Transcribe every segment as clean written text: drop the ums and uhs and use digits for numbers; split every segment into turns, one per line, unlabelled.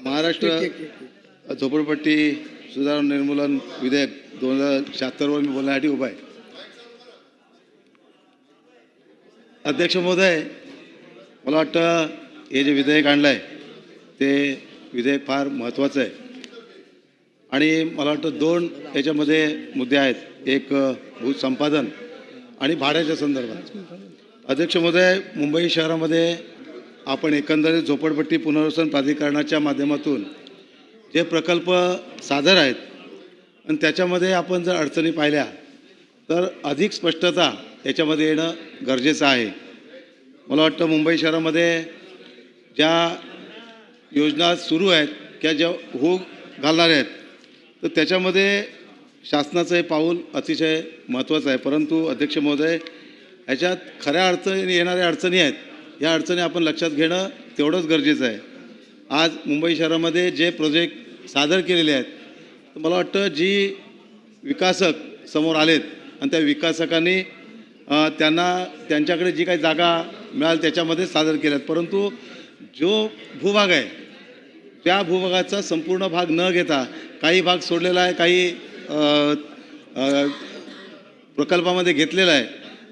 महाराष्ट्र झोपडपट्टी सुधारणा निर्मूलन विधेयक 2076 वर मी बोलण्यासाठी उभा आहे. अध्यक्ष महोदय, मला वाटतं हे जे विधेयक आणलं आहे ते विधेयक फार महत्त्वाचं आहे आणि मला वाटतं दोन याच्यामध्ये मुद्दे आहेत. एक भूसंपादन आणि भाड्याच्या संदर्भात. अध्यक्ष महोदय, मुंबई शहरामध्ये आपण एकंदरीत झोपडपट्टी पुनर्वसन प्राधिकरणाच्या माध्यमातून जे प्रकल्प सादर आहेत आणि त्याच्यामध्ये आपण जर अडचणी पाहिल्या तर अधिक स्पष्टता याच्यामध्ये येणं गरजेचं आहे. मला वाटतं मुंबई शहरामध्ये ज्या योजना सुरू आहेत किंवा ज्या होऊ घालणाऱ्या आहेत तर त्याच्यामध्ये शासनाचं हे पाऊल अतिशय महत्त्वाचं आहे. परंतु अध्यक्ष महोदय, ह्याच्यात खऱ्या अडचणी येणाऱ्या अडचणी आहेत, या अडचणी आपण लक्षात घेणं तेवढंच गरजेचं आहे. आज मुंबई शहरामध्ये जे प्रोजेक्ट सादर केलेले आहेत तर मला वाटतं जी विकासक समोर आलेत आणि त्या विकासकांनी त्यांच्याकडे जी काही जागा मिळाल त्याच्यामध्ये सादर केल्यात, परंतु जो भूभाग आहे त्या भूभागाचा संपूर्ण भाग न घेता काही भाग सोडलेला आहे, काही प्रकल्पामध्ये घेतलेला आहे.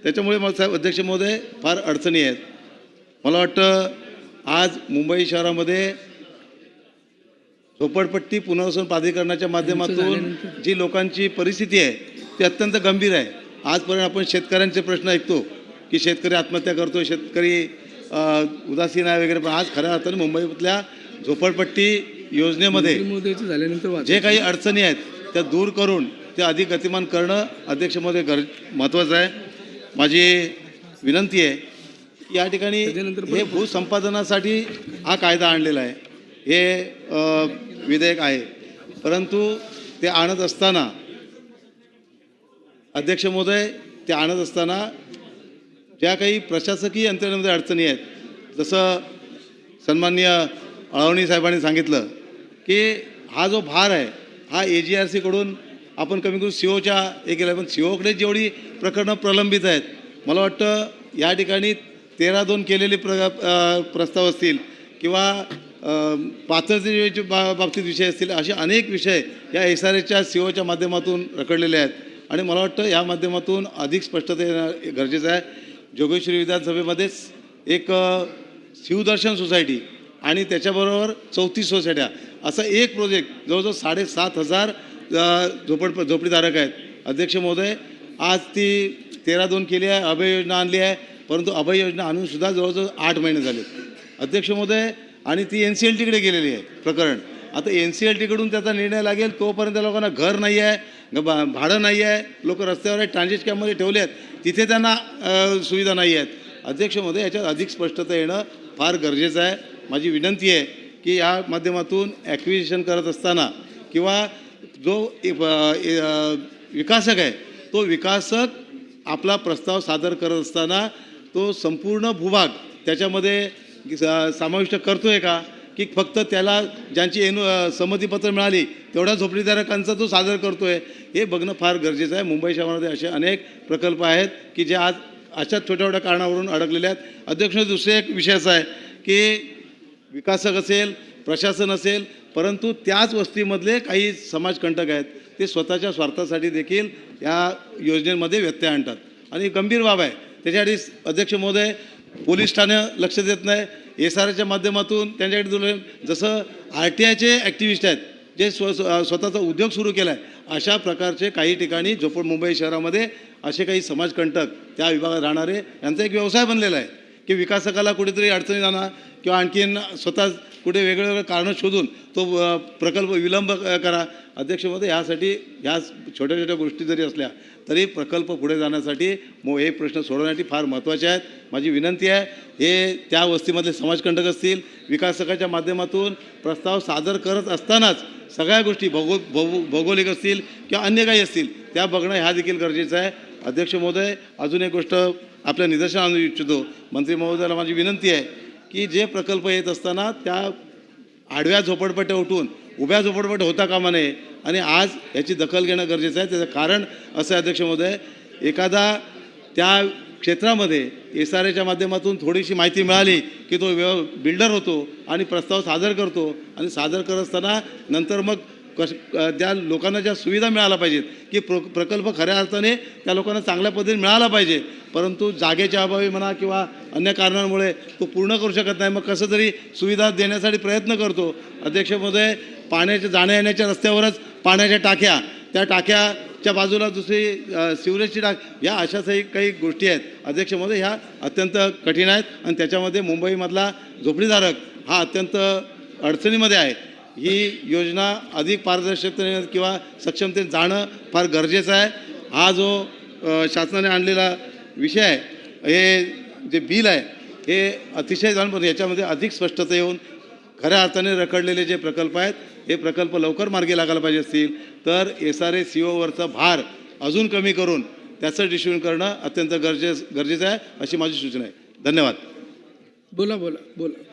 त्याच्यामुळे मला साहेब अध्यक्ष महोदय फार अडचणी आहेत. मला वाटतं आज मुंबई शहरामध्ये झोपडपट्टी पुनर्वसन प्राधिकरणाच्या माध्यमातून जी लोकांची परिस्थिती आहे ती अत्यंत गंभीर आहे. आजपर्यंत आपण शेतकऱ्यांचे प्रश्न ऐकतो की शेतकरी आत्महत्या करतो, शेतकरी उदासीन आहे वगैरे, पण आज खऱ्या अर्थाने मुंबईतल्या झोपडपट्टी योजनेमध्ये जे काही अडचणी आहेत त्या दूर करून ते अधिक गतिमान करणं अध्यक्ष महोदय महत्त्वाचं आहे. माझी विनंती आहे, या ठिकाणी हे भूसंपादनासाठी हा कायदा आणलेला आहे, हे विधेयक आहे, परंतु ते आणत असताना अध्यक्ष महोदय ते आणत असताना ज्या काही प्रशासकीय यंत्रणेमध्ये अडचणी आहेत, जसं सन्माननीय अळवणी साहेबांनी सांगितलं की हा जो भार आहे हा AGRC आपण कमी करून CO हे केलं, पण COकडे जेवढी प्रकरणं प्रलंबित आहेत, मला वाटतं या ठिकाणी 13-2 केलेले प्रस्ताव असतील किंवा पात्रतेच्या बाबतीत विषय असतील, असे अनेक विषय या SRAच्या COच्या माध्यमातून रखडलेले आहेत आणि मला वाटतं या माध्यमातून अधिक स्पष्टता येणं गरजेचं आहे. जोगेश्वरी विधानसभेमध्येच एक शिवदर्शन सोसायटी आणि त्याच्याबरोबर 34 सोसायट्या असा एक प्रोजेक्ट जवळजवळ 7,500 झोपडीधारक आहेत. अध्यक्ष महोदय, आज ती 13-2 केली आहे, अभय योजना आणली आहे, परंतु अभय योजना आणूनसुद्धा जवळजवळ 8 महिने झाले. अध्यक्ष महोदय, आणि ती NCLTकडे गेलेली आहे प्रकरण. आता NCLTकडून त्याचा निर्णय लागेल तोपर्यंत लोकांना घर नाही आहे, भाडं नाही आहे, लोक रस्त्यावर ट्रान्झिट कॅम्पमध्ये ठेवले आहेत, तिथे त्यांना सुविधा नाही आहेत. अध्यक्ष महोदय, याच्यात अधिक स्पष्टता येणं फार गरजेचं आहे. माझी विनंती आहे की या माध्यमातून ॲक्विजिशन करत असताना किंवा जो विकासक आहे तो विकासक आपला प्रस्ताव सादर करत असताना तो संपूर्ण भूभाग त्याच्यामध्ये समाविष्ट करतो आहे का, की फक्त त्याला ज्यांची संमतीपत्र मिळाली तेवढ्या झोपडीधारकांचा तो सादर करतो आहे, हे बघणं फार गरजेचं आहे. मुंबई शहरामध्ये असे अनेक प्रकल्प आहेत की जे आज अशाच छोट्या छोट्या कारणावरून अडकलेले आहेत. अध्यक्ष, दुसरे एक विषय असा आहे की विकासक असेल, प्रशासन असेल, परंतु त्याच वस्तीमधले काही समाजकंटक आहेत ते स्वतःच्या स्वार्थासाठी देखील या योजनेमध्ये व्यत्यय आणतात आणि गंभीर बाब आहे. त्याच्यासाठी अध्यक्ष महोदय, पोलीस ठाणं लक्ष देत नाही, SRAच्या माध्यमातून त्यांच्याकडे जसं RTIचे ॲक्टिव्हिस्ट आहेत जे स्वतःचा उद्योग सुरू केला आहे, अशा प्रकारचे काही ठिकाणी मुंबई शहरामध्ये असे काही समाजकंटक त्या विभागात राहणारे यांचा एक व्यवसाय बनलेला आहे की विकासकाला कुठेतरी अडचणी जाणार किंवा आणखीन स्वतः कुठे वेगवेगळे कारणं शोधून तो प्रकल्प विलंब करा. अध्यक्ष महोदय, यासाठी ह्या छोट्या छोट्या गोष्टी जरी असल्या तरी प्रकल्प पुढे जाण्यासाठी हे प्रश्न सोडवण्यासाठी फार महत्त्वाचे आहेत. माझी विनंती आहे, हे त्या वस्तीमधले समाजकंटक असतील, विकासकाच्या माध्यमातून प्रस्ताव सादर करत असतानाच सगळ्या गोष्टी भौगोलिक असतील किंवा अन्य काही असतील त्या बघणं ह्या देखील गरजेचं आहे. अध्यक्ष महोदय, अजून एक गोष्ट आपल्या निदर्शनास आणू इच्छितो. मंत्री महोदयाला माझी विनंती आहे की जे प्रकल्प येत असताना त्या आडव्या झोपडपट्ट्या उठून उभ्या झोपडपट्ट्या होता कामा नये आणि आज याची दखल घेणं गरजेचं आहे. त्याचं कारण असं आहे अध्यक्ष महोदय, एखादा त्या क्षेत्रामध्ये SRAच्या माध्यमातून थोडीशी माहिती मिळाली की तो बिल्डर होतो आणि प्रस्ताव सादर करतो आणि सादर करत असताना नंतर मग त्या लोकांना ज्या सुविधा मिळाल्या पाहिजेत की प्रकल्प खऱ्या अर्थाने त्या लोकांना चांगल्या पद्धतीने मिळाला पाहिजे, परंतु जागेच्या अभावी म्हणा किंवा अन्य कारणांमुळे तो पूर्ण करू शकत नाही. मग कसं तरी सुविधा देण्यासाठी प्रयत्न करतो. अध्यक्ष महोदय, पाण्याच्या जाण्या येण्याच्या रस्त्यावरच पाण्याच्या टाक्या, त्या टाक्याच्या बाजूला दुसरी सिवरेजची या अशा काही गोष्टी आहेत अध्यक्ष महोदय, ह्या अत्यंत कठीण आहेत आणि त्याच्यामध्ये मुंबईमधला झोपडीधारक हा अत्यंत अडचणीमध्ये आहे. ही योजना अधिक पारदर्शकतेने किंवा सक्षमतेने जाणं फार गरजेचं आहे. हा जो शासनाने आणलेला विषय आहे, हे जे बिल आहे हे अतिशय जाणून याच्यामध्ये अधिक स्पष्टता येऊन खऱ्या अर्थाने रखडलेले जे प्रकल्प आहेत हे प्रकल्प लवकर मार्गी लागायला पाहिजे असतील तर SRA CO भार अजून कमी करून त्याचं डिस्ट्रिब्यूशन करणं अत्यंत गरजेचं आहे, अशी माझी सूचना आहे. धन्यवाद.
बोला बोला बोला.